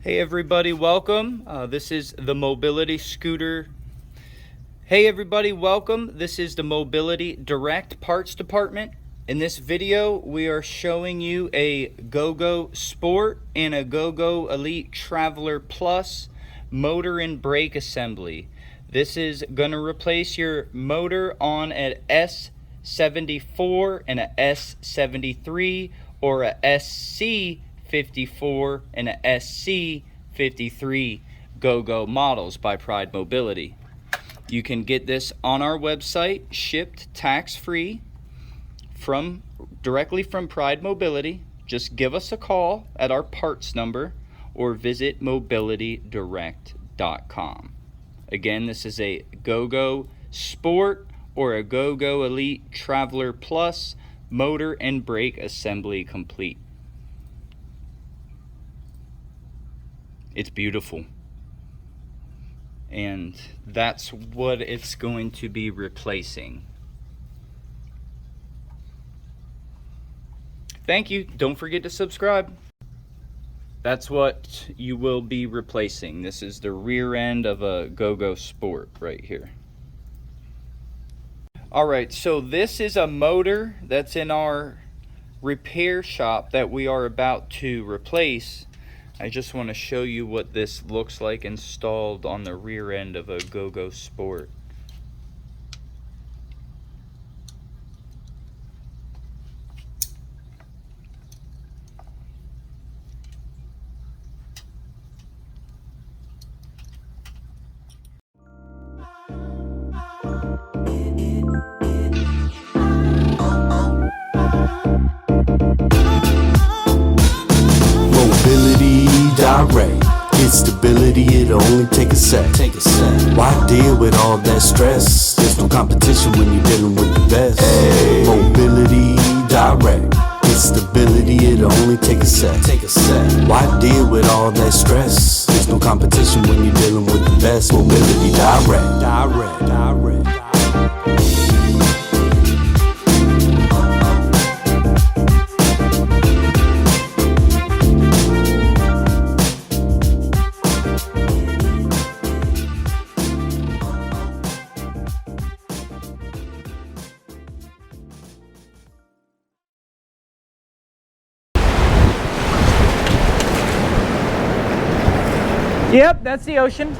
Hey everybody, welcome. This is the Mobility Scooter. Hey everybody, welcome. This is the Mobility Direct Parts Department. In this video, we are showing you a Go-Go Sport and a Go-Go Elite Traveler Plus motor and brake assembly. This is going to replace your motor on an S74 and a S73 or a SC54 and a SC53 Go-Go models by Pride Mobility. You can get this on our website, shipped tax-free directly from Pride Mobility. Just give us a call at our parts number or visit mobilitydirect.com. Again, this is a Go-Go Sport or a Go-Go Elite Traveler Plus motor and brake assembly complete. It's beautiful. And that's what it's going to be replacing. Thank you. Don't forget to subscribe. That's what you will be replacing. This is the rear end of a Go-Go Sport right here. Alright, so this is a motor that's in our repair shop that we are about to replace. I just want to show you what this looks like installed on the rear end of a Go-Go Sport. Direct, get stability, it'll only take a sec. Why deal with all that stress? There's no competition when you're dealing with the best. Hey. Mobility Direct, get stability, it'll only take a sec. Why deal with all that stress? There's no competition when you're dealing with the best. Mobility Direct. Yep, that's the ocean.